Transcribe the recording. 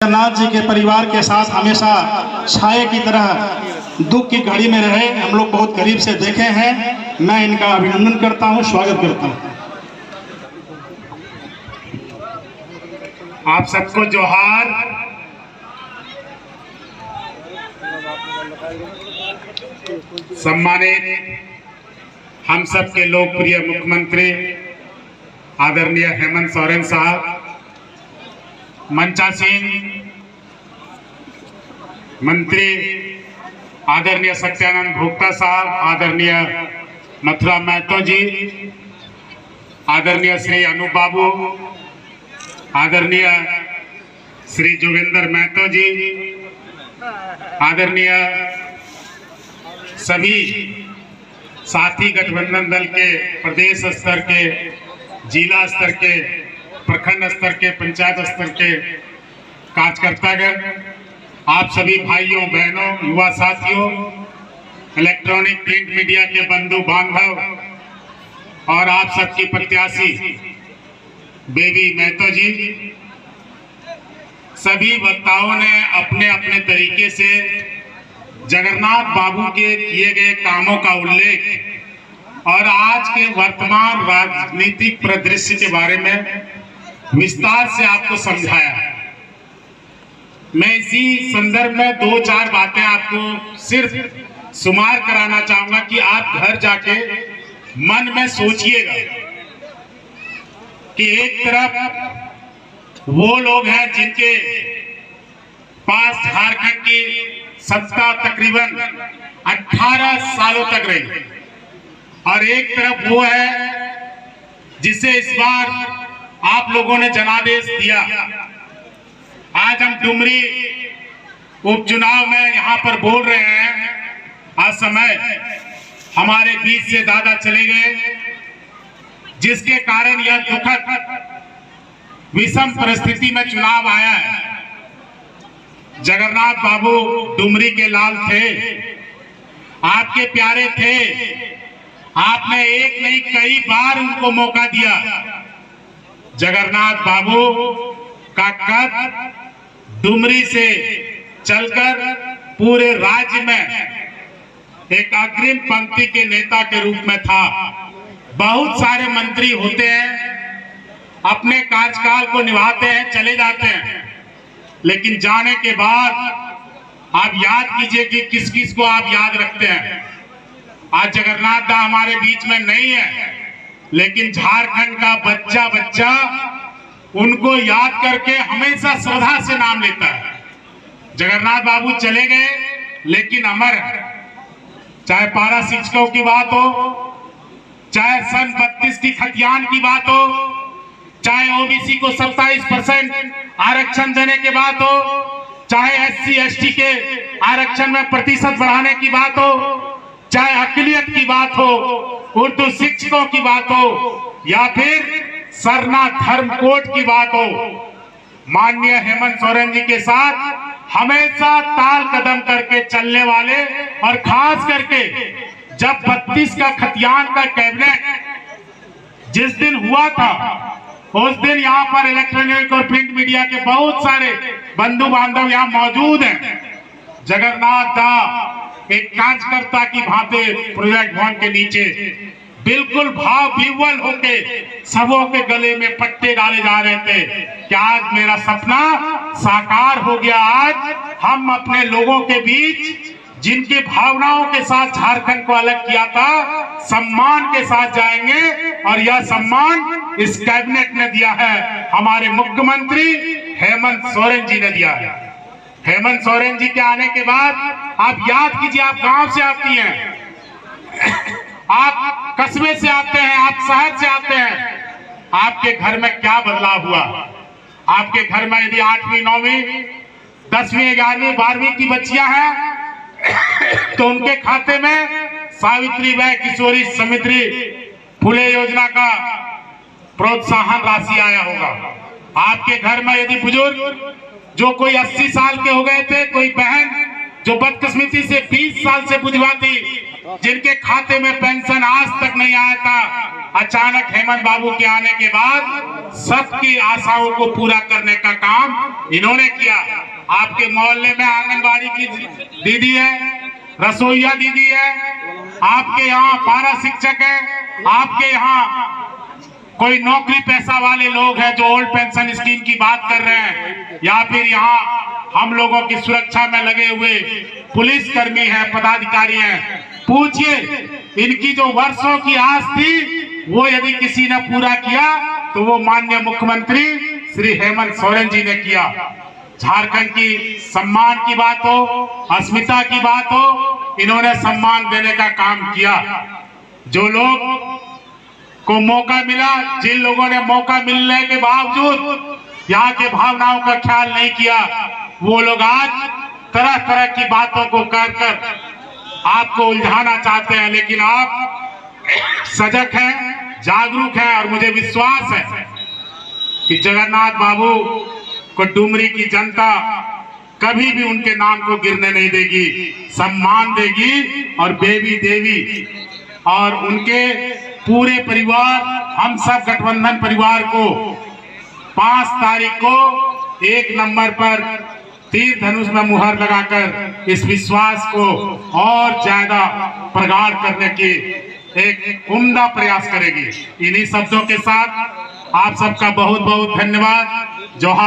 नाथ जी के परिवार के साथ हमेशा छाए की तरह दुख की घड़ी में रहे। हम लोग बहुत करीब से देखे हैं। मैं इनका अभिनंदन करता हूं, स्वागत करता हूं। आप सबको जोहार। सम्मानित हम सबके लोकप्रिय मुख्यमंत्री आदरणीय हेमंत सोरेन साहब, मंचासीन मंत्री आदरणीय सत्यानंद भोक्ता साहब, आदरणीय मथुरा महतो जी, आदरणीय श्री अनूप बाबू, आदरणीय श्री जोगिंदर महतो जी, आदरणीय सभी साथी गठबंधन दल के प्रदेश स्तर के, जिला स्तर के, प्रखंड स्तर के, पंचायत स्तर के कार्यकर्तागण, आप सभी भाइयों बहनों, युवा साथियों, इलेक्ट्रॉनिक प्रिंट मीडिया के बंधु बांधव और आप सबकी प्रत्याशी बेबी महतो जी, सभी वक्ताओं ने अपने अपने तरीके से जगन्नाथ बाबू के किए गए कामों का उल्लेख और आज के वर्तमान राजनीतिक परिदृश्य के बारे में विस्तार से आपको समझाया है। मैं इसी संदर्भ में दो चार बातें आपको सिर्फ शुमार कराना चाहूंगा कि आप घर जाके मन में सोचिएगा कि एक तरफ वो लोग हैं जिनके पास झारखंड की सत्ता तकरीबन 18 सालों तक रही, और एक तरफ वो है जिसे इस बार आप लोगों ने जनादेश दिया। आज हम डुमरी उपचुनाव में यहाँ पर बोल रहे हैं। आज समय हमारे बीच से दादा चले गए, जिसके कारण यह दुखद विषम परिस्थिति में चुनाव आया है। जगन्नाथ बाबू डुमरी के लाल थे, आपके प्यारे थे। आपने एक नहीं कई बार उनको मौका दिया। जगन्नाथ बाबू का कद डुमरी से चलकर पूरे राज्य में एक अग्रिम पंक्ति के नेता के रूप में था। बहुत सारे मंत्री होते हैं, अपने कार्यकाल को निभाते हैं, चले जाते हैं, लेकिन जाने के बाद आप याद कीजिए कि किस किस को आप याद रखते हैं। आज जगन्नाथ दा हमारे बीच में नहीं है, लेकिन झारखंड का बच्चा बच्चा उनको याद करके हमेशा श्रद्धा से नाम लेता है। जगन्नाथ बाबू चले गए, लेकिन अमर है। चाहे पारा शिक्षकों की बात हो, चाहे सन 32 की खतियान की बात हो, चाहे ओबीसी को 27% आरक्षण देने की बात हो, चाहे SC ST के आरक्षण में प्रतिशत बढ़ाने की बात हो, चाहे अकलियत की बात हो, उर्दू शिक्षकों की बात हो, या फिर सरना धर्म कोड की बात हो, माननीय हेमंत सोरेन जी के साथ हमेशा ताल कदम करके चलने वाले, और खास करके जब 32 का खतियान का कैबिनेट जिस दिन हुआ था, उस दिन यहाँ पर इलेक्ट्रॉनिक और प्रिंट मीडिया के बहुत सारे बंधु बांधव यहाँ मौजूद हैं। जगन्नाथ दा एक कार्यकर्ता की भांति प्रोजेक्ट भवन के नीचे बिल्कुल भाव विह्वल होके सबों के गले में पट्टे डाले जा रहे थे कि आज मेरा सपना साकार हो गया। आज हम अपने लोगों के बीच, जिनकी भावनाओं के साथ झारखंड को अलग किया था, सम्मान के साथ जाएंगे, और यह सम्मान इस कैबिनेट ने दिया है, हमारे मुख्यमंत्री हेमंत सोरेन जी ने दिया है। हेमंत सोरेन जी के आने के बाद आप याद कीजिए, आप गांव से आती हैं, आप कस्बे से आते हैं, आप शहर से आते हैं, आपके घर में क्या बदलाव हुआ? आपके घर में यदि 8वीं 9वीं 10वीं 11वीं 12वीं की बच्चियां हैं तो उनके खाते में सावित्री बाई किशोरी समिति फुले योजना का प्रोत्साहन राशि आया होगा। आपके घर में यदि बुजुर्ग जो कोई 80 साल के हो गए थे, कोई बहन जो बदकिस्मती से 20 साल से विधवा थी, जिनके खाते में पेंशन आज तक नहीं आया था, अचानक हेमंत बाबू के आने के बाद सबकी आशाओं को पूरा करने का काम इन्होंने किया। आपके मोहल्ले में आंगनबाड़ी की दीदी है, रसोईया दीदी है, आपके यहाँ पारा शिक्षक है, आपके यहाँ कोई नौकरी पैसा वाले लोग हैं जो ओल्ड पेंशन स्कीम की बात कर रहे हैं, या फिर यहाँ हम लोगों की सुरक्षा में लगे हुए पुलिस कर्मी हैं, पदाधिकारी हैं। पूछिए, इनकी जो वर्षों की आस थी वो यदि किसी ने पूरा किया तो वो माननीय मुख्यमंत्री श्री हेमंत सोरेन जी ने किया। झारखंड की सम्मान की बात हो, अस्मिता की बात हो, इन्होंने सम्मान देने का काम किया। जो लोग को मौका मिला, जिन लोगों ने मौका मिलने के बावजूद यहाँ के भावनाओं का ख्याल नहीं किया, वो लोग आज तरह तरह की बातों को कर आपको उलझाना चाहते हैं। लेकिन आप सजग हैं, जागरूक हैं, और मुझे विश्वास है कि जगन्नाथ बाबू को डुमरी की जनता कभी भी उनके नाम को गिरने नहीं देगी, सम्मान देगी। और बेबी देवी और उनके पूरे परिवार, हम सब गठबंधन परिवार को 5 तारीख को 1 नंबर पर तीर धनुष में मुहर लगाकर इस विश्वास को और ज्यादा प्रगाढ़ करने की एक उम्दा प्रयास करेगी। इन्हीं शब्दों के साथ आप सबका बहुत बहुत धन्यवाद। जोहार।